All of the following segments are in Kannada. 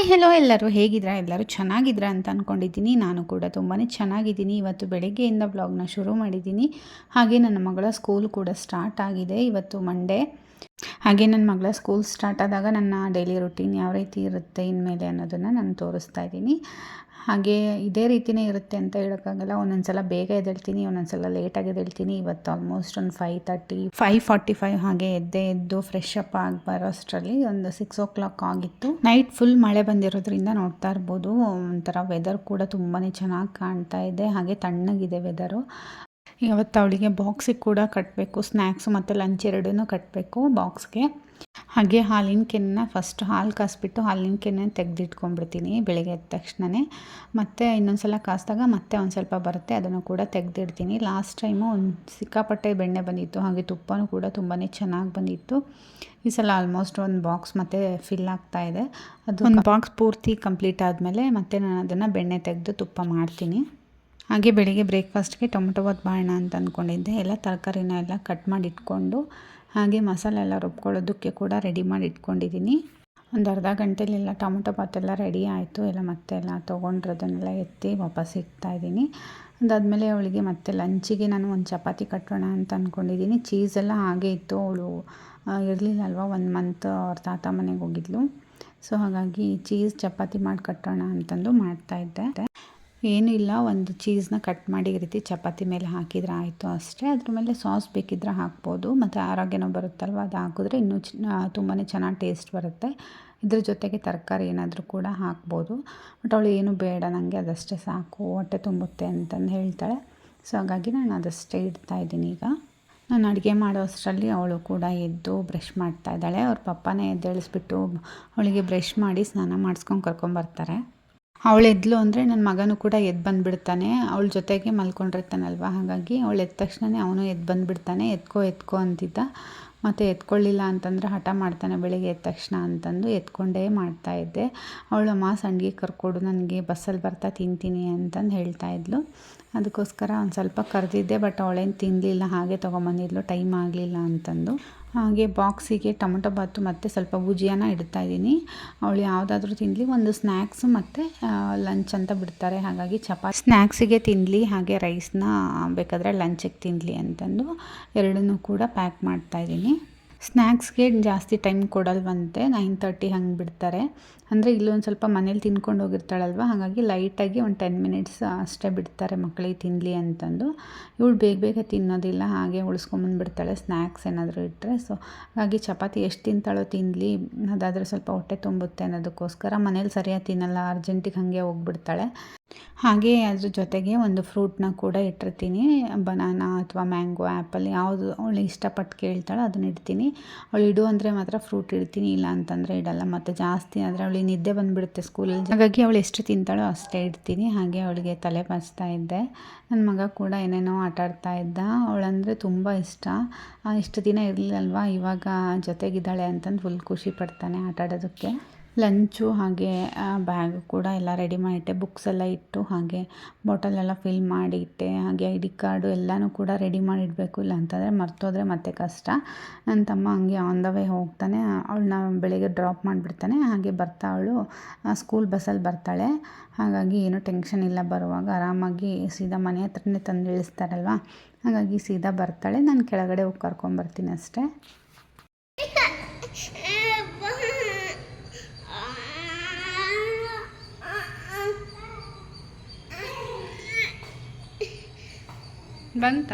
ಹೆಲೋ ಎಲ್ಲರೂ ಹೇಗಿದ್ದೀರಾ? ಎಲ್ಲರೂ ಚೆನ್ನಾಗಿದ್ದೀರಾ ಅಂತ ಅಂದ್ಕೊಂಡಿದ್ದೀನಿ. ನಾನು ಕೂಡ ತುಂಬಾ ಚೆನ್ನಾಗಿದ್ದೀನಿ. ಇವತ್ತು ಬೆಳಗ್ಗೆಯಿಂದ ವ್ಲಾಗ್ನ ಶುರು ಮಾಡಿದ್ದೀನಿ. ಹಾಗೆ ನನ್ನ ಮಗಳ ಸ್ಕೂಲ್ ಕೂಡ ಸ್ಟಾರ್ಟ್ ಆಗಿದೆ. ಇವತ್ತು ಮಂಡೇ. ಹಾಗೆ ನನ್ನ ಮಗಳ ಸ್ಕೂಲ್ ಸ್ಟಾರ್ಟ್ ಆದಾಗ ನನ್ನ ಡೈಲಿ ರುಟೀನ್ ಯಾವ ರೀತಿ ಇರುತ್ತೆ ಇನ್ಮೇಲೆ ಅನ್ನೋದನ್ನು ನಾನು ತೋರಿಸ್ತಾ ಇದ್ದೀನಿ. ಹಾಗೆ ಇದೇ ರೀತಿಯೇ ಇರುತ್ತೆ ಅಂತ ಹೇಳೋಕ್ಕಾಗಲ್ಲ. ಒಂದೊಂದು ಸಲ ಬೇಗ ಎದ್ದೇಳ್ತೀನಿ, ಒಂದೊಂದು ಸಲ ಲೇಟಾಗಿ ಎದ್ದೇಳ್ತೀನಿ. ಇವತ್ತು ಆಲ್ಮೋಸ್ಟ್ ಒಂದು 5:30 5:45 ಹಾಗೆ ಎದ್ದು ಫ್ರೆಶ್ ಅಪ್ ಆಗಿ ಬರೋಷ್ಟರಲ್ಲಿ ಒಂದು 6 o'clock ಆಗಿತ್ತು. ನೈಟ್ ಫುಲ್ ಮಳೆ ಬಂದಿರೋದ್ರಿಂದ ನೋಡ್ತಾ ಇರ್ಬೋದು, ಒಂಥರ ವೆದರ್ ಕೂಡ ತುಂಬಾ ಚೆನ್ನಾಗಿ ಕಾಣ್ತಾ ಇದೆ. ಹಾಗೆ ತಣ್ಣಗಿದೆ ವೆದರು. ಇವತ್ತು ಅವಳಿಗೆ ಬಾಕ್ಸಿಗೆ ಕೂಡ ಕಟ್ಟಬೇಕು, ಸ್ನ್ಯಾಕ್ಸು ಮತ್ತು ಲಂಚ್ ಎರಡೂ ಕಟ್ಟಬೇಕು ಬಾಕ್ಸ್ಗೆ. ಹಾಗೆ ಹಾಲಿನ ಕೆನೆನ ಫಸ್ಟ್ ಹಾಲು ಕಾಸಿಬಿಟ್ಟು ಹಾಲಿನ ಕೆನೆ ತೆಗೆದಿಟ್ಕೊಂಡ್ಬಿಡ್ತೀನಿ ಬೆಳಗ್ಗೆ ಎದ್ದ ತಕ್ಷಣವೇ. ಮತ್ತು ಇನ್ನೊಂದು ಸಲ ಕಾಸಿದಾಗ ಮತ್ತೆ ಒಂದು ಸ್ವಲ್ಪ ಬರುತ್ತೆ, ಅದನ್ನು ಕೂಡ ತೆಗೆದಿಡ್ತೀನಿ. ಲಾಸ್ಟ್ ಟೈಮು ಒಂದು ಸಿಕ್ಕಾಪಟ್ಟೆ ಬೆಣ್ಣೆ ಬಂದಿತ್ತು, ಹಾಗೆ ತುಪ್ಪನೂ ಕೂಡ ತುಂಬಾ ಚೆನ್ನಾಗಿ ಬಂದಿತ್ತು. ಈ ಸಲ ಆಲ್ಮೋಸ್ಟ್ ಒಂದು ಬಾಕ್ಸ್ ಮತ್ತೆ ಫಿಲ್ ಆಗ್ತಾಯಿದೆ. ಅದು ಒಂದು ಬಾಕ್ಸ್ ಪೂರ್ತಿ ಕಂಪ್ಲೀಟ್ ಆದಮೇಲೆ ಮತ್ತೆ ನಾನು ಅದನ್ನು ಬೆಣ್ಣೆ ತೆಗೆದು ತುಪ್ಪ ಮಾಡ್ತೀನಿ. ಹಾಗೆ ಬೆಳಿಗ್ಗೆ ಬ್ರೇಕ್ಫಾಸ್ಟ್ಗೆ ಟೊಮೊಟೊ ಬಾತ್ ಮಾಡೋಣ ಅಂತ ಅಂದ್ಕೊಂಡಿದ್ದೆ. ಎಲ್ಲ ತರಕಾರಿನ ಎಲ್ಲ ಕಟ್ ಮಾಡಿ ಇಟ್ಕೊಂಡು ಹಾಗೆ ಮಸಾಲೆ ಎಲ್ಲ ರುಬ್ಕೊಳ್ಳೋದಕ್ಕೆ ಕೂಡ ರೆಡಿ ಮಾಡಿ ಇಟ್ಕೊಂಡಿದ್ದೀನಿ. ಒಂದು ಅರ್ಧ ಗಂಟೆಲೆಲ್ಲ ಟೊಮೊಟೊ ಬಾತ್ ಎಲ್ಲ ರೆಡಿ ಆಯಿತು. ಎಲ್ಲ ತೊಗೊಂಡಿರೋದನ್ನೆಲ್ಲ ಎತ್ತಿ ವಾಪಸ್ ಇಡ್ತಾಯಿದ್ದೀನಿ. ಅದಾದಮೇಲೆ ಅವಳಿಗೆ ಮತ್ತೆ ಲಂಚಿಗೆ ನಾನು ಒಂದು ಚಪಾತಿ ಕಟ್ಟೋಣ ಅಂತ ಅಂದ್ಕೊಂಡಿದ್ದೀನಿ. ಚೀಸೆಲ್ಲ ಹಾಗೆ ಇತ್ತು, ಅವಳು ಇರಲಿಲ್ಲ ಅಲ್ವಾ, 1 ಮಂತ್ ಅವ್ರ ತಾತ ಮನೆಗೆ ಹೋಗಿದ್ಲು. ಸೊ ಹಾಗಾಗಿ ಚೀಸ್ ಚಪಾತಿ ಮಾಡಿ ಕಟ್ಟೋಣ ಅಂತಂದು ಮಾಡ್ತಾಯಿದ್ದೆ. ಏನೂ ಇಲ್ಲ, ಒಂದು ಚೀಸ್ನ ಕಟ್ ಮಾಡಿ ಈ ರೀತಿ ಚಪಾತಿ ಮೇಲೆ ಹಾಕಿದರೆ ಆಯಿತು ಅಷ್ಟೇ. ಅದ್ರ ಮೇಲೆ ಸಾಸ್ ಬೇಕಿದ್ರೆ ಹಾಕ್ಬೋದು, ಮತ್ತು ಆರೋಗ್ಯನೂ ಬರುತ್ತಲ್ವ, ಅದು ಹಾಕಿದ್ರೆ ಇನ್ನೂ ತುಂಬಾ ಚೆನ್ನಾಗಿ ಟೇಸ್ಟ್ ಬರುತ್ತೆ. ಇದ್ರ ಜೊತೆಗೆ ತರಕಾರಿ ಏನಾದರೂ ಕೂಡ ಹಾಕ್ಬೋದು. ಬಟ್ ಅವಳು ಏನು ಬೇಡ, ನನಗೆ ಅದಷ್ಟೇ ಸಾಕು, ಹೊಟ್ಟೆ ತುಂಬುತ್ತೆ ಅಂತಂದು ಹೇಳ್ತಾಳೆ. ಸೊ ಹಾಗಾಗಿ ನಾನು ಅದಷ್ಟೇ ಇಡ್ತಾಯಿದ್ದೀನಿ. ಈಗ ನಾನು ಅಡುಗೆ ಮಾಡೋ ಅಷ್ಟರಲ್ಲಿ ಅವಳು ಕೂಡ ಎದ್ದು ಬ್ರಷ್ ಮಾಡ್ತಾ ಇದ್ದಾಳೆ. ಅವ್ರ ಪಪ್ಪನೇ ಎದ್ದೇಳಿಸ್ಬಿಟ್ಟು ಅವಳಿಗೆ ಬ್ರಷ್ ಮಾಡಿ ಸ್ನಾನ ಮಾಡಿಸ್ಕೊಂಡು ಕರ್ಕೊಂಬರ್ತಾರೆ. ಅವಳು ಎದ್ಲು ಅಂದರೆ ನನ್ನ ಮಗನೂ ಕೂಡ ಎದ್ದು ಬಂದುಬಿಡ್ತಾನೆ, ಅವಳ ಜೊತೆಗೆ ಮಲ್ಕೊಂಡಿರ್ತಾನಲ್ವ. ಹಾಗಾಗಿ ಅವಳು ಎದ್ದ ತಕ್ಷಣವೇ ಅವನು ಎದ್ದು ಬಂದುಬಿಡ್ತಾನೆ. ಎತ್ಕೋ ಅಂತಿದ್ದ, ಮತ್ತು ಎತ್ಕೊಳ್ಳಿಲ್ಲ ಅಂತಂದರೆ ಹಠ ಮಾಡ್ತಾನೆ ಬೆಳಿಗ್ಗೆ ಎದ್ದ ತಕ್ಷಣ ಅಂತಂದು ಎತ್ಕೊಂಡೇ ಮಾಡ್ತಾಯಿದ್ದೆ. ಅವಳಮ್ಮ ಸಂಡಿಗೆ ಕರ್ಕೊಡು, ನನಗೆ ಬಸ್ಸಲ್ಲಿ ಬರ್ತಾ ತಿಂತೀನಿ ಅಂತಂದು ಹೇಳ್ತಾಯಿದ್ಲು. ಅದಕ್ಕೋಸ್ಕರ ಒಂದು ಸ್ವಲ್ಪ ಕರೆದಿದ್ದೆ, ಬಟ್ ಅವಳೇನು ತಿನ್ನಲಿಲ್ಲ, ಹಾಗೆ ತೊಗೊಂಬಂದಿದ್ಲು, ಟೈಮ್ ಆಗಲಿಲ್ಲ ಅಂತಂದು. ಹಾಗೆ ಬಾಕ್ಸಿಗೆ ಟೊಮೊಟೊ ಬಾತು ಮತ್ತು ಸ್ವಲ್ಪ ಭುಜಿಯಾನ ಇಡ್ತಾಯಿದ್ದೀನಿ. ಅವಳು ಯಾವುದಾದ್ರೂ ತಿನ್ನಲಿ, ಒಂದು ಸ್ನ್ಯಾಕ್ಸು ಮತ್ತು ಲಂಚ್ ಅಂತ ಬಿಡ್ತಾರೆ. ಹಾಗಾಗಿ ಚಪಾತಿ ಸ್ನ್ಯಾಕ್ಸಿಗೆ ತಿನ್ನಲಿ, ಹಾಗೆ ರೈಸ್ನ ಬೇಕಾದರೆ ಲಂಚಿಗೆ ತಿನ್ನಲಿ ಅಂತಂದು ಎರಡನ್ನೂ ಕೂಡ ಪ್ಯಾಕ್ ಮಾಡ್ತಾಯಿದ್ದೀನಿ. ಸ್ನ್ಯಾಕ್ಸ್ಗೆ ಜಾಸ್ತಿ ಟೈಮ್ ಕೊಡಲ್ವಂತೆ, 9:30 ಹಂಗೆ ಬಿಡ್ತಾರೆ. ಅಂದರೆ ಇಲ್ಲೊಂದು ಸ್ವಲ್ಪ ಮನೇಲಿ ತಿನ್ಕೊಂಡು ಹೋಗಿರ್ತಾಳಲ್ವ, ಹಾಗಾಗಿ ಲೈಟಾಗಿ ಒಂದು 10 ಮಿನಿಟ್ಸ್ ಅಷ್ಟೇ ಬಿಡ್ತಾರೆ ಮಕ್ಕಳಿಗೆ ತಿನ್ನಲಿ ಅಂತಂದು. ಇವಳು ಬೇಗ ತಿನ್ನೋದಿಲ್ಲ, ಹಾಗೆ ಉಳಿಸ್ಕೊಂಬಂದುಬಿಡ್ತಾಳೆ ಸ್ನ್ಯಾಕ್ಸ್ ಏನಾದರೂ ಇಟ್ಟರೆ. ಸೊ ಹಾಗಾಗಿ ಚಪಾತಿ ಎಷ್ಟು ತಿಂತಾಳೋ ತಿನ್ನಲಿ, ಅದಾದರೆ ಸ್ವಲ್ಪ ಹೊಟ್ಟೆ ತುಂಬುತ್ತೆ ಅನ್ನೋದಕ್ಕೋಸ್ಕರ. ಮನೇಲಿ ಸರಿಯಾಗಿ ತಿನ್ನಲ್ಲ, ಅರ್ಜೆಂಟಿಗೆ ಹಾಗೆ ಹೋಗ್ಬಿಡ್ತಾಳೆ. ಹಾಗೆ ಅದ್ರ ಜೊತೆಗೆ ಒಂದು ಫ್ರೂಟ್ನ ಕೂಡ ಇಟ್ಟಿರ್ತೀನಿ, ಬನಾನಾ ಅಥವಾ ಮ್ಯಾಂಗೋ, ಆ್ಯಪಲ್ ಯಾವುದು ಅವಳು ಇಷ್ಟಪಟ್ಟು ಕೇಳ್ತಾಳೋ ಅದನ್ನ ಇಡ್ತೀನಿ. ಅವಳು ಇಡು ಅಂದರೆ ಮಾತ್ರ ಫ್ರೂಟ್ ಇಡ್ತೀನಿ, ಇಲ್ಲ ಅಂತಂದರೆ ಇಡಲ್ಲ. ಮತ್ತು ಜಾಸ್ತಿ ಆದರೆ ಅವಳಿಗೆ ನಿದ್ದೆ ಬಂದುಬಿಡುತ್ತೆ ಸ್ಕೂಲಲ್ಲಿ, ಹಾಗಾಗಿ ಅವಳು ಎಷ್ಟು ತಿಂತಾಳೋ ಅಷ್ಟೇ ಇಡ್ತೀನಿ. ಹಾಗೆ ಅವಳಿಗೆ ತಲೆ ಬಾಚ್ತಾ ಇದ್ದೆ. ನನ್ನ ಮಗ ಕೂಡ ಏನೇನೋ ಆಟಾಡ್ತಾ ಇದ್ದ, ಅವಳಂದರೆ ತುಂಬ ಇಷ್ಟ. ಇಷ್ಟು ದಿನ ಇರಲಿಲ್ಲಲ್ವ, ಇವಾಗ ಜೊತೆಗಿದ್ದಾಳೆ ಅಂತಂದು ಫುಲ್ ಖುಷಿ ಪಡ್ತಾನೆ ಆಟಾಡೋದಕ್ಕೆ. ಲಂಚು ಹಾಗೆ ಬ್ಯಾಗ್ ಕೂಡ ಎಲ್ಲ ರೆಡಿ ಮಾಡಿಟ್ಟೆ, ಬುಕ್ಸ್ ಎಲ್ಲ ಇಟ್ಟು, ಹಾಗೆ ಬಾಟಲೆಲ್ಲ ಫಿಲ್ ಮಾಡಿ ಇಟ್ಟೆ. ಹಾಗೆ ID ಕಾರ್ಡು ಎಲ್ಲನೂ ಕೂಡ ರೆಡಿ ಮಾಡಿಡಬೇಕು, ಇಲ್ಲ ಅಂತಂದರೆ ಮರ್ತೋದ್ರೆ ಮತ್ತೆ ಕಷ್ಟ. ನನ್ನ ತಮ್ಮ ಹಂಗೆ ಆನ್ ದ ವೇ ಹೋಗ್ತಾನೆ, ಅವಳನ್ನ ಬೆಳಿಗ್ಗೆ ಡ್ರಾಪ್ ಮಾಡಿಬಿಡ್ತಾನೆ. ಹಾಗೆ ಬರ್ತಾ ಅವಳು ಸ್ಕೂಲ್ ಬಸ್ಸಲ್ಲಿ ಬರ್ತಾಳೆ. ಹಾಗಾಗಿ ಏನೂ ಟೆನ್ಷನ್ ಇಲ್ಲ, ಬರುವಾಗ ಆರಾಮಾಗಿ ಸೀದಾ ಮನೆ ಹತ್ರನೇ ತಂದು ಇಳಿಸ್ತಾರಲ್ವ, ಹಾಗಾಗಿ ಸೀದಾ ಬರ್ತಾಳೆ. ನಾನು ಕೆಳಗಡೆ ಹೋಗಿ ಕರ್ಕೊಂಬರ್ತೀನಿ ಅಷ್ಟೇ. ಬಂತ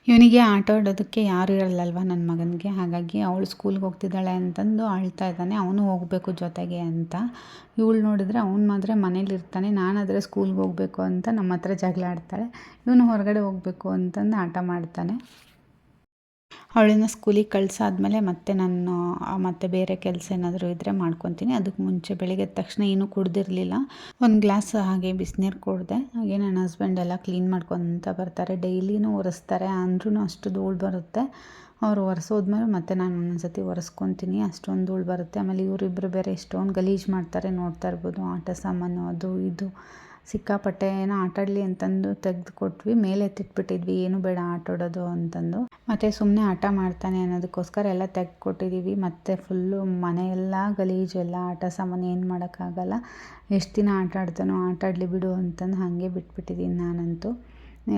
ಇವನಿಗೆ ಆಟ ಆಡೋದಕ್ಕೆ ಯಾರು ಇರಲ್ಲಲ್ವ ನನ್ನ ಮಗನಿಗೆ, ಹಾಗಾಗಿ ಅವಳು ಸ್ಕೂಲ್ಗೆ ಹೋಗ್ತಿದ್ದಾಳೆ ಅಂತಂದು ಅಳ್ತಾ ಇದ್ದಾನೆ, ಅವನು ಹೋಗಬೇಕು ಜೊತೆಗೆ ಅಂತ. ಇವಳು ನೋಡಿದರೆ ಅವ್ನು ಮಾತ್ರ ಮನೇಲಿರ್ತಾನೆ, ನಾನಾದರೆ ಸ್ಕೂಲ್ಗೆ ಹೋಗಬೇಕು ಅಂತ ನಮ್ಮ ಹತ್ರ ಜಗಳ ಆಡ್ತಾಳೆ. ಇವನು ಹೊರಗಡೆ ಹೋಗಬೇಕು ಅಂತಂದು ಆಟ ಮಾಡ್ತಾನೆ. ಅವಳನ್ನ ಸ್ಕೂಲಿಗೆ ಕಳ್ಸಾದ್ಮೇಲೆ ಮತ್ತೆ ನಾನು ಮತ್ತೆ ಬೇರೆ ಕೆಲಸ ಏನಾದರೂ ಇದ್ದರೆ ಮಾಡ್ಕೊತೀನಿ. ಅದಕ್ಕೆ ಮುಂಚೆ ಬೆಳಿಗ್ಗೆ ಎದ್ದ ತಕ್ಷಣ ಏನೂ ಕುಡ್ದಿರಲಿಲ್ಲ, ಒಂದು ಗ್ಲಾಸ್ ಹಾಗೆ ಬಿಸಿನೀರು ಕುಡಿದೆ. ಹಾಗೆ ನನ್ನ ಹಸ್ಬೆಂಡ್ ಎಲ್ಲ ಕ್ಲೀನ್ ಮಾಡ್ಕೊತ ಬರ್ತಾರೆ, ಡೈಲಿನೂ ಒರೆಸ್ತಾರೆ, ಅಂದ್ರೂ ಅಷ್ಟು ಧೂಳು ಬರುತ್ತೆ. ಅವರು ಒರೆಸೋದ್ಮೇಲೆ ಮತ್ತೆ ನಾನು ಒಂದೊಂದ್ಸತಿ ಒರೆಸ್ಕೊತೀನಿ, ಅಷ್ಟೊಂದು ಧೂಳು ಬರುತ್ತೆ. ಆಮೇಲೆ ಇವರಿಬ್ಬರು ಬೇರೆ ಎಷ್ಟೊಂದು ಗಲೀಜು ಮಾಡ್ತಾರೆ, ನೋಡ್ತಾ ಇರ್ಬೋದು. ಆಟ ಸಾಮಾನು ಅದು ಇದು ಸಿಕ್ಕಾಪಟ್ಟೆ ಏನೋ ಆಟಾಡಲಿ ಅಂತಂದು ತೆಗೆದು ಕೊಟ್ವಿ, ಮೇಲೆ ಎತ್ತಿಟ್ಬಿಟ್ಟಿದ್ವಿ, ಏನು ಬೇಡ ಆಟಾಡೋದು ಅಂತಂದು. ಮತ್ತು ಸುಮ್ಮನೆ ಆಟ ಮಾಡ್ತಾನೆ ಅನ್ನೋದಕ್ಕೋಸ್ಕರ ಎಲ್ಲ ತೆಗೆದುಕೊಟ್ಟಿದ್ದೀವಿ. ಮತ್ತು ಫುಲ್ಲು ಮನೆಯೆಲ್ಲ ಗಲೀಜು, ಎಲ್ಲ ಆಟ ಸಾಮಾನು, ಏನು ಮಾಡೋಕ್ಕಾಗಲ್ಲ. ಎಷ್ಟು ದಿನ ಆಟ ಆಡ್ತಾನೋ ಆಟ ಆಡಲಿ ಬಿಡು ಅಂತಂದು ಹಾಗೆ ಬಿಟ್ಬಿಟ್ಟಿದ್ದೀನಿ ನಾನಂತೂ.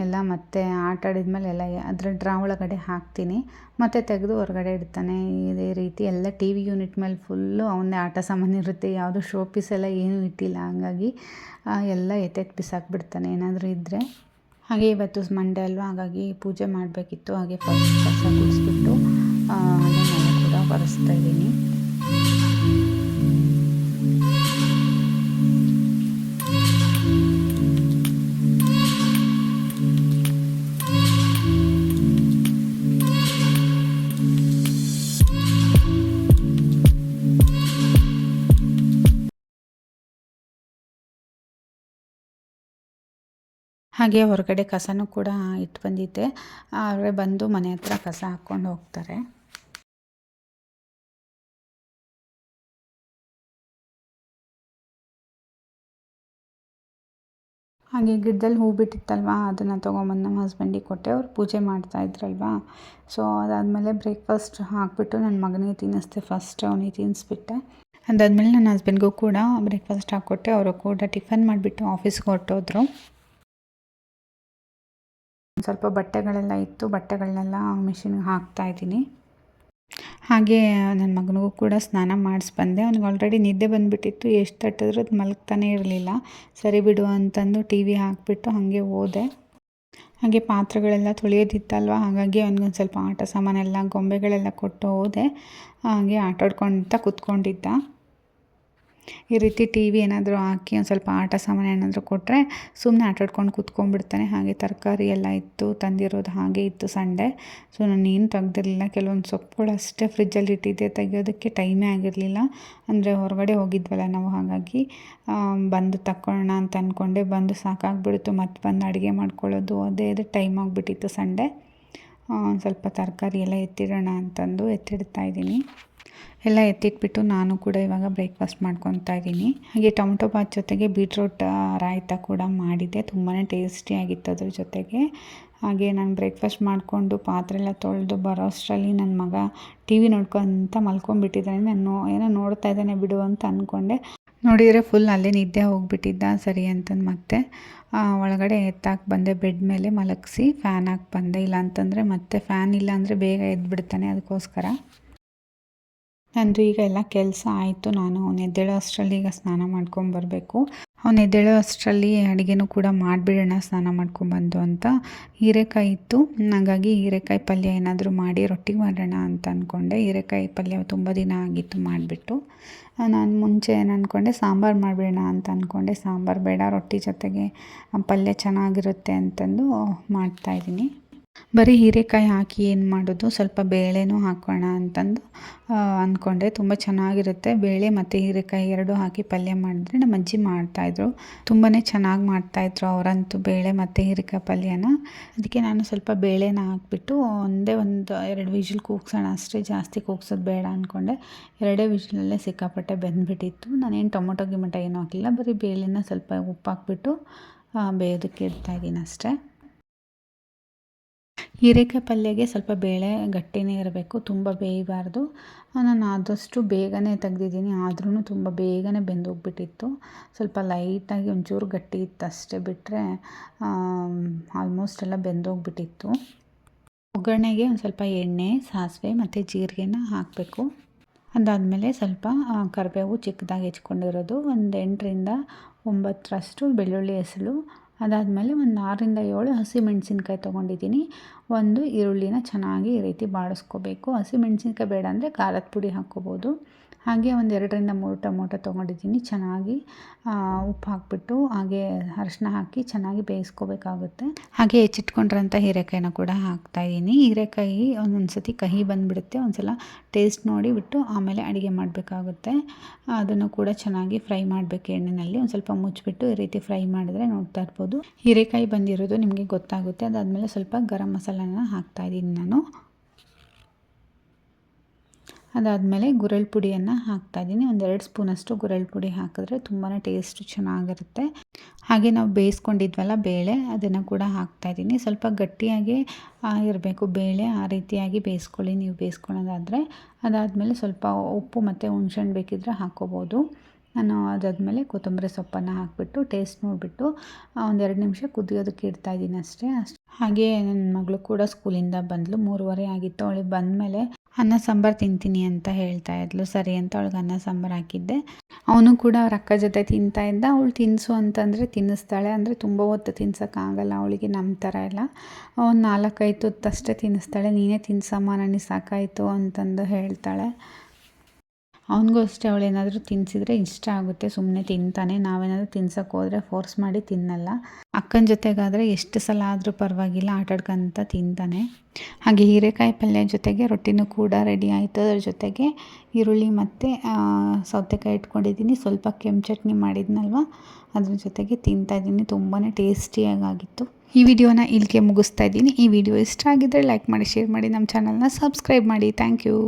ಎಲ್ಲ ಮತ್ತೆ ಆಟ ಆಡಿದ್ಮೇಲೆ ಎಲ್ಲ ಅದರ ಡ್ರಾ ಒಳಗಡೆ ಹಾಕ್ತೀನಿ, ಮತ್ತು ತೆಗೆದು ಹೊರಗಡೆ ಇಡ್ತಾನೆ. ಇದೇ ರೀತಿ ಎಲ್ಲ ಟಿ ವಿ ಯೂನಿಟ್ ಮೇಲೆ ಫುಲ್ಲು ಅವನದೇ ಆಟ ಸಾಮಾನು ಇರುತ್ತೆ. ಯಾವುದೂ ಶೋ ಪೀಸ್ ಎಲ್ಲ ಏನೂ ಇಟ್ಟಿಲ್ಲ, ಹಂಗಾಗಿ ಎಲ್ಲ ಎತ್ತೆತ್ತು ಬಿಸಾಕ್ಬಿಡ್ತಾನೆ ಏನಾದರೂ ಇದ್ದರೆ. ಹಾಗೆ ಇವತ್ತು ಮಂಡೇ ಅಲ್ವಾ, ಹಾಗಾಗಿ ಪೂಜೆ ಮಾಡಬೇಕಿತ್ತು. ಹಾಗೆ ಫಸ್ಟ್ ಕಸ ಗುಡಿಸ್ಬಿಟ್ಟು ಹಾಗೆ ಮನೆ ಕೂಡ ಒರೆಸ್ತಾ ಇದ್ದೀನಿ. ಹಾಗೆ ಹೊರಗಡೆ ಕಸನೂ ಕೂಡ ಇಟ್ಟು ಬಂದಿದ್ದೆ. ಅವರೇ ಬಂದು ಮನೆ ಹತ್ರ ಕಸ ಹಾಕ್ಕೊಂಡು ಹೋಗ್ತಾರೆ. ಹಾಗೆ ಗಿಡದಲ್ಲಿ ಹೂ ಬಿಟ್ಟಿತ್ತಲ್ವ, ಅದನ್ನು ತೊಗೊಂಬಂದು ನಮ್ಮ ಹಸ್ಬೆಂಡಿಗೆ ಕೊಟ್ಟೆ. ಅವ್ರು ಪೂಜೆ ಮಾಡ್ತಾಯಿದ್ರಲ್ವ, ಸೊ ಅದಾದಮೇಲೆ ಬ್ರೇಕ್ಫಾಸ್ಟ್ ಹಾಕಿಬಿಟ್ಟು ನನ್ನ ಮಗನಿಗೆ ತಿನ್ನಿಸ್ದೆ. ಫಸ್ಟ್ ಅವನಿಗೆ ತಿನ್ನಿಸ್ಬಿಟ್ಟೆ. ಅದಾದಮೇಲೆ ನನ್ನ ಹಸ್ಬೆಂಡ್ಗೂ ಕೂಡ ಬ್ರೇಕ್ಫಾಸ್ಟ್ ಹಾಕ್ಕೊಟ್ಟೆ. ಅವರು ಕೂಡ ಟಿಫನ್ ಮಾಡಿಬಿಟ್ಟು ಆಫೀಸ್ಗೆ ಹೊರಟೋದ್ರು. ಸ್ವಲ್ಪ ಬಟ್ಟೆಗಳೆಲ್ಲ ಇತ್ತು, ಬಟ್ಟೆಗಳನ್ನೆಲ್ಲ ಮಿಷಿನ್ಗೆ ಹಾಕ್ತಾಯಿದ್ದೀನಿ. ಹಾಗೆ ನನ್ನ ಮಗನಿಗೂ ಕೂಡ ಸ್ನಾನ ಮಾಡಿಸ್ಬಂದೆ. ಅವ್ನಿಗೆ ಆಲ್ರೆಡಿ ನಿದ್ದೆ ಬಂದುಬಿಟ್ಟಿತ್ತು, ಎಷ್ಟು ತಟ್ಟಿದ್ರೂ ಅದು ಮಲಗ್ತಾನೇ ಇರಲಿಲ್ಲ. ಸರಿ ಬಿಡು ಅಂತಂದು ಟಿ ವಿ ಹಾಕಿಬಿಟ್ಟು ಹಾಗೆ ಹೋದೆ. ಹಾಗೆ ಪಾತ್ರೆಗಳೆಲ್ಲ ತೊಳೆಯೋದಿತ್ತಲ್ವ, ಹಾಗಾಗಿ ಅವ್ನಿಗೊಂದು ಸ್ವಲ್ಪ ಆಟ ಸಾಮಾನೆಲ್ಲ ಗೊಂಬೆಗಳೆಲ್ಲ ಕೊಟ್ಟು ಹೋದೆ. ಹಾಗೆ ಆಟಾಡ್ಕೊತ ಕೂತ್ಕೊಂಡಿದ್ದ. ಈ ರೀತಿ ಟಿ ವಿ ಏನಾದರೂ ಹಾಕಿ ಒಂದು ಸ್ವಲ್ಪ ಆಟ ಸಾಮಾನು ಏನಾದರೂ ಕೊಟ್ಟರೆ ಸುಮ್ಮನೆ ಆಟಾಡ್ಕೊಂಡು ಕೂತ್ಕೊಂಡ್ಬಿಡ್ತಾನೆ. ಹಾಗೆ ತರಕಾರಿ ಎಲ್ಲ ಇತ್ತು, ತಂದಿರೋದು ಹಾಗೆ ಇತ್ತು ಸಂಡೇ. ಸೊ ನಾನು ಏನು ತೆಗ್ದಿರಲಿಲ್ಲ. ಕೆಲವೊಂದು ಸೊಪ್ಪುಗಳು ಅಷ್ಟೇ ಫ್ರಿಜ್ಜಲ್ಲಿ ಇಟ್ಟಿದ್ದೆ, ತೆಗೆಯೋದಕ್ಕೆ ಟೈಮೇ ಆಗಿರಲಿಲ್ಲ. ಅಂದರೆ ಹೊರಗಡೆ ಹೋಗಿದ್ವಲ್ಲ ನಾವು, ಹಾಗಾಗಿ ಬಂದು ತಗೊಳ್ಳೋಣ ಅಂತ ಅಂದ್ಕೊಂಡೆ. ಬಂದು ಸಾಕಾಗ್ಬಿಡ್ತು, ಮತ್ತು ಬಂದು ಅಡುಗೆ ಮಾಡ್ಕೊಳ್ಳೋದು ಅದೇ ಟೈಮ್ ಆಗಿಬಿಟ್ಟಿತ್ತು ಸಂಡೇ. ಸ್ವಲ್ಪ ತರಕಾರಿ ಎಲ್ಲ ಎತ್ತಿಡೋಣ ಅಂತಂದು ಎತ್ತಿಡ್ತಾಯಿದ್ದೀನಿ. ಎಲ್ಲ ಎತ್ತಿಟ್ಬಿಟ್ಟು ನಾನು ಕೂಡ ಇವಾಗ ಬ್ರೇಕ್ಫಾಸ್ಟ್ ಮಾಡ್ಕೊತಾ ಇದ್ದೀನಿ. ಹಾಗೆ ಟೊಮೊಟೊ ಬಾತ್ ಜೊತೆಗೆ ಬೀಟ್ರೂಟ್ ರಾಯ್ತ ಕೂಡ ಮಾಡಿದ್ದೆ, ತುಂಬಾ ಟೇಸ್ಟಿಯಾಗಿತ್ತು ಅದ್ರ ಜೊತೆಗೆ. ಹಾಗೆ ನಾನು ಬ್ರೇಕ್ಫಾಸ್ಟ್ ಮಾಡಿಕೊಂಡು ಪಾತ್ರೆ ಎಲ್ಲ ತೊಳೆದು ಬರೋ ಅಷ್ಟರಲ್ಲಿ ನನ್ನ ಮಗ ಟಿ ವಿ ನೋಡ್ಕೊತ ಮಲ್ಕೊಂಡ್ಬಿಟ್ಟಿದ್ದಾನೆ. ನಾನು ಏನೋ ನೋಡ್ತಾ ಇದ್ದಾನೆ ಬಿಡು ಅಂತ ಅಂದ್ಕೊಂಡೆ. ನೋಡಿದರೆ ಫುಲ್ ಅಲ್ಲೇ ನಿದ್ದೆ ಹೋಗಿಬಿಟ್ಟಿದ್ದ. ಸರಿ ಅಂತಂದು ಮತ್ತೆ ಒಳಗಡೆ ಎತ್ತಾಕಿ ಬಂದೆ, ಬೆಡ್ ಮೇಲೆ ಮಲಗಿಸಿ ಫ್ಯಾನ್ ಹಾಕಿ ಬಂದೆ. ಇಲ್ಲ ಅಂತಂದರೆ ಮತ್ತೆ ಫ್ಯಾನ್ ಇಲ್ಲ ಅಂದರೆ ಬೇಗ ಎದ್ಬಿಡ್ತಾನೆ, ಅದಕ್ಕೋಸ್ಕರ. ನಂದು ಈಗ ಎಲ್ಲ ಕೆಲಸ ಆಯಿತು. ನಾನು ಅವ್ನು ಎದ್ದೇಳೋ ಅಷ್ಟರಲ್ಲಿ ಈಗ ಸ್ನಾನ ಮಾಡ್ಕೊಂಬರಬೇಕು. ಅವ್ನು ಎದ್ದೇಳೋ ಅಷ್ಟರಲ್ಲಿ ಅಡುಗೆನೂ ಕೂಡ ಮಾಡಿಬಿಡೋಣ ಸ್ನಾನ ಮಾಡ್ಕೊಂಬಂದು ಅಂತ. ಹೀರೆಕಾಯಿ ಇತ್ತು, ಹಾಗಾಗಿ ಹೀರೆಕಾಯಿ ಪಲ್ಯ ಏನಾದರೂ ಮಾಡಿ ರೊಟ್ಟಿ ಮಾಡೋಣ ಅಂತ ಅಂದ್ಕೊಂಡೆ. ಹೀರೆಕಾಯಿ ಪಲ್ಯ ತುಂಬ ದಿನ ಆಗಿತ್ತು ಮಾಡಿಬಿಟ್ಟು. ನಾನು ಮುಂಚೆ ಏನು ಅಂದ್ಕೊಂಡೆ, ಸಾಂಬಾರು ಮಾಡಿಬಿಡೋಣ ಅಂತ ಅಂದ್ಕೊಂಡೆ. ಸಾಂಬಾರು ಬೇಡ, ರೊಟ್ಟಿ ಜೊತೆಗೆ ಪಲ್ಯ ಚೆನ್ನಾಗಿರುತ್ತೆ ಅಂತಂದು ಮಾಡ್ತಾಯಿದ್ದೀನಿ. ಬರೀ ಹೀರೆಕಾಯಿ ಹಾಕಿ ಏನು ಮಾಡೋದು, ಸ್ವಲ್ಪ ಬೇಳೆನೂ ಹಾಕೋಣ ಅಂತಂದು ಅಂದ್ಕೊಂಡೆ. ತುಂಬ ಚೆನ್ನಾಗಿರುತ್ತೆ, ಬೇಳೆ ಮತ್ತು ಹೀರೆಕಾಯಿ ಎರಡೂ ಹಾಕಿ ಪಲ್ಯ ಮಾಡಿದ್ರೆ ನಮ್ಮ ಅಜ್ಜಿ ಮಾಡ್ತಾಯಿದ್ರು. ತುಂಬಾ ಚೆನ್ನಾಗಿ ಮಾಡ್ತಾಯಿದ್ರು ಅವರಂತೂ ಬೇಳೆ ಮತ್ತು ಹೀರೆಕಾಯಿ ಪಲ್ಯನ. ಅದಕ್ಕೆ ನಾನು ಸ್ವಲ್ಪ ಬೇಳೆನ ಹಾಕಿಬಿಟ್ಟು ಒಂದೇ ಒಂದು 2 ವಿಷಲ್ ಕೂಗ್ಸೋಣ ಅಷ್ಟೇ, ಜಾಸ್ತಿ ಕೂಗ್ಸೋದು ಬೇಡ ಅಂದ್ಕೊಂಡೆ. 2 ವಿಷಲಲ್ಲೇ ಸಿಕ್ಕಾಪಟ್ಟೆ ಬೆಂದ್ಬಿಟ್ಟಿತ್ತು. ನಾನೇನು ಟೊಮೊಟೊ ಗಿಮೊಟೊ ಏನೂ ಹಾಕಿಲ್ಲ, ಬರೀ ಬೇಳೆನ ಸ್ವಲ್ಪ ಉಪ್ಪು ಹಾಕ್ಬಿಟ್ಟು ಬೇಯೋದಕ್ಕೆ ಇಡ್ತಾಯಿದ್ದೀನಿ ಅಷ್ಟೇ. ಹೀರೆಕಾಯಿ ಪಲ್ಯಗೆ ಸ್ವಲ್ಪ ಬೇಳೆ ಗಟ್ಟಿನೇ ಇರಬೇಕು, ತುಂಬ ಬೇಯಬಾರ್ದು. ನಾನು ಆದಷ್ಟು ಬೇಗನೆ ತೆಗ್ದಿದ್ದೀನಿ, ಆದ್ರೂ ತುಂಬ ಬೇಗನೆ ಬೆಂದೋಗ್ಬಿಟ್ಟಿತ್ತು. ಸ್ವಲ್ಪ ಲೈಟಾಗಿ ಒಂಚೂರು ಗಟ್ಟಿ ಇತ್ತು ಅಷ್ಟೇ, ಬಿಟ್ಟರೆ ಆಲ್ಮೋಸ್ಟ್ ಎಲ್ಲ ಬೆಂದೋಗ್ಬಿಟ್ಟಿತ್ತು. ಒಗ್ಗರಣೆಗೆ ಒಂದು ಸ್ವಲ್ಪ ಎಣ್ಣೆ, ಸಾಸಿವೆ ಮತ್ತು ಜೀರಿಗೆನ ಹಾಕಬೇಕು. ಅದಾದಮೇಲೆ ಸ್ವಲ್ಪ ಕರಿಬೇವು ಚಿಕ್ಕದಾಗಿ ಹೆಚ್ಕೊಂಡಿರೋದು, ಒಂದು 8ರಿಂದ 9 ಬೆಳ್ಳುಳ್ಳಿ ಹೆಸಳು. ಅದಾದಮೇಲೆ ಒಂದು 6ರಿಂದ 7 ಹಸಿಮೆಣಸಿನ್ಕಾಯಿ ತೊಗೊಂಡಿದ್ದೀನಿ. ಒಂದು ಈರುಳ್ಳಿನ ಚೆನ್ನಾಗಿ ಈ ರೀತಿ ಬಾಡಿಸ್ಕೋಬೇಕು. ಹಸಿಮೆಣಸಿನ್ಕಾಯಿ ಬೇಡ ಅಂದರೆ ಖಾರದ ಪುಡಿ ಹಾಕ್ಕೋಬೋದು. ಹಾಗೆ ಒಂದು 2ರಿಂದ 3 ಟೊಮೊಟೊ ತೊಗೊಂಡಿದ್ದೀನಿ. ಚೆನ್ನಾಗಿ ಉಪ್ಪು ಹಾಕಿಬಿಟ್ಟು ಹಾಗೆ ಅರಿಶಿನ ಹಾಕಿ ಚೆನ್ನಾಗಿ ಬೇಯಿಸ್ಕೋಬೇಕಾಗುತ್ತೆ. ಹಾಗೆ ಹೆಚ್ಚಿಟ್ಕೊಂಡಿರೋಂಥ ಹೀರೆಕಾಯಿನ ಕೂಡ ಹಾಕ್ತಾಯಿದ್ದೀನಿ. ಹೀರೆಕಾಯಿ ಒಂದೊಂದು ಸತಿ ಕಹಿ ಬಂದುಬಿಡುತ್ತೆ, ಒಂದು ಸಲ ಟೇಸ್ಟ್ ನೋಡಿ ಬಿಟ್ಟು ಆಮೇಲೆ ಅಡುಗೆ ಮಾಡಬೇಕಾಗುತ್ತೆ. ಅದನ್ನು ಕೂಡ ಚೆನ್ನಾಗಿ ಫ್ರೈ ಮಾಡಬೇಕು ಎಣ್ಣೆಯಲ್ಲಿ. ಒಂದು ಸ್ವಲ್ಪ ಮುಚ್ಚಿಬಿಟ್ಟು ಈ ರೀತಿ ಫ್ರೈ ಮಾಡಿದ್ರೆ ನೋಡ್ತಾ ಇರ್ಬೋದು ಹೀರೆಕಾಯಿ ಬಂದಿರೋದು ನಿಮಗೆ ಗೊತ್ತಾಗುತ್ತೆ. ಅದಾದಮೇಲೆ ಸ್ವಲ್ಪ ಗರಂ ಮಸಾಲನ ಹಾಕ್ತಾಯಿದ್ದೀನಿ ನಾನು. ಅದಾದಮೇಲೆ ಗುರೆಳ್ ಪುಡಿಯನ್ನು ಹಾಕ್ತಾಯಿದ್ದೀನಿ. 1-2 ಸ್ಪೂನಷ್ಟು ಗುರೆಳ್ ಪುಡಿ ಹಾಕಿದ್ರೆ ತುಂಬಾ ಟೇಸ್ಟ್ ಚೆನ್ನಾಗಿರುತ್ತೆ. ಹಾಗೆ ನಾವು ಬೇಯಿಸ್ಕೊಂಡಿದ್ವಲ್ಲ ಬೇಳೆ, ಅದನ್ನು ಕೂಡ ಹಾಕ್ತಾಯಿದ್ದೀನಿ. ಸ್ವಲ್ಪ ಗಟ್ಟಿಯಾಗಿ ಇರಬೇಕು ಬೇಳೆ, ಆ ರೀತಿಯಾಗಿ ಬೇಯಿಸ್ಕೊಳ್ಳಿ ನೀವು ಬೇಯಿಸ್ಕೊಳ್ಳೋದಾದರೆ. ಅದಾದಮೇಲೆ ಸ್ವಲ್ಪ ಉಪ್ಪು ಮತ್ತು ಹುಣ್ಸೆಹಣ್ಣು ಬೇಕಿದ್ದರೆ ಹಾಕ್ಕೋಬೋದು. ನಾನು ಅದಾದಮೇಲೆ ಕೊತ್ತಂಬರಿ ಸೊಪ್ಪನ್ನು ಹಾಕಿಬಿಟ್ಟು ಟೇಸ್ಟ್ ನೋಡಿಬಿಟ್ಟು 1-2 ನಿಮಿಷ ಕುದಿಯೋದಕ್ಕೆ ಇಡ್ತಾಯಿದ್ದೀನಿ ಅಷ್ಟೇ. ಹಾಗೆ ನನ್ನ ಮಗಳು ಕೂಡ ಸ್ಕೂಲಿಂದ ಬಂದಳು. 3:30 ಆಗಿತ್ತು. ಅವಳಿಗೆ ಬಂದಮೇಲೆ ಅನ್ನ ಸಾಂಬಾರು ತಿಂತೀನಿ ಅಂತ ಹೇಳ್ತಾ ಇದ್ಲು. ಸರಿ ಅಂತ ಅವಳಿಗೆ ಅನ್ನ ಸಾಂಬಾರು ಹಾಕಿದ್ದೆ. ಅವನು ಕೂಡ ಅವ್ರ ಅಕ್ಕ ಜೊತೆ ತಿಂತಾ ಇದ್ದ. ಅವಳು ತಿನ್ನಿಸು ಅಂತಂದರೆ ತಿನ್ನಿಸ್ತಾಳೆ. ಅಂದರೆ ತುಂಬ ಹೊತ್ತು ತಿನ್ಸೋಕ್ಕಾಗಲ್ಲ ಅವಳಿಗೆ, ನಮ್ಮ ಥರ ಎಲ್ಲ. ಒಂದು 4-5 ತುತ್ತಷ್ಟೇ ತಿನ್ನಿಸ್ತಾಳೆ. ನೀನೇ ತಿನ್ಸಮ್ಮ, ನನಗೆ ಸಾಕಾಯಿತು ಅಂತಂದು ಹೇಳ್ತಾಳೆ. ಅವನಿಗೂ ಅಷ್ಟೇ, ಅವಳೇನಾದರೂ ತಿನ್ನಿಸಿದ್ರೆ ಇಷ್ಟ ಆಗುತ್ತೆ, ಸುಮ್ಮನೆ ತಿಂತಾನೆ. ನಾವೇನಾದರೂ ತಿನ್ಸೋಕ್ಕೆ ಹೋದರೆ ಫೋರ್ಸ್ ಮಾಡಿ ತಿನ್ನಲ್ಲ. ಅಕ್ಕನ ಜೊತೆಗಾದರೆ ಎಷ್ಟು ಸಲ ಆದರೂ ಪರವಾಗಿಲ್ಲ, ಆಟಾಡ್ಕೊಂತ ತಿಂತಾನೆ. ಹಾಗೆ ಹೀರೆಕಾಯಿ ಪಲ್ಯ ಜೊತೆಗೆ ರೊಟ್ಟಿನೂ ಕೂಡ ರೆಡಿ ಆಯಿತು. ಅದ್ರ ಜೊತೆಗೆ ಈರುಳ್ಳಿ ಮತ್ತು ಸೌತೆಕಾಯಿ ಇಟ್ಕೊಂಡಿದ್ದೀನಿ. ಸ್ವಲ್ಪ ಕೆಂಪು ಚಟ್ನಿ ಮಾಡಿದ್ನಲ್ವ, ಅದ್ರ ಜೊತೆಗೆ ತಿಂತಾಯಿದ್ದೀನಿ. ತುಂಬಾ ಟೇಸ್ಟಿಯಾಗಿತ್ತು. ಈ ವಿಡಿಯೋನ ಇಲ್ಲಿಗೆ ಮುಗಿಸ್ತಾ ಇದ್ದೀನಿ. ಈ ವಿಡಿಯೋ ಇಷ್ಟ ಆಗಿದ್ದರೆ ಲೈಕ್ ಮಾಡಿ, ಶೇರ್ ಮಾಡಿ, ನಮ್ಮ ಚಾನಲ್ನ ಸಬ್ಸ್ಕ್ರೈಬ್ ಮಾಡಿ. Thank you.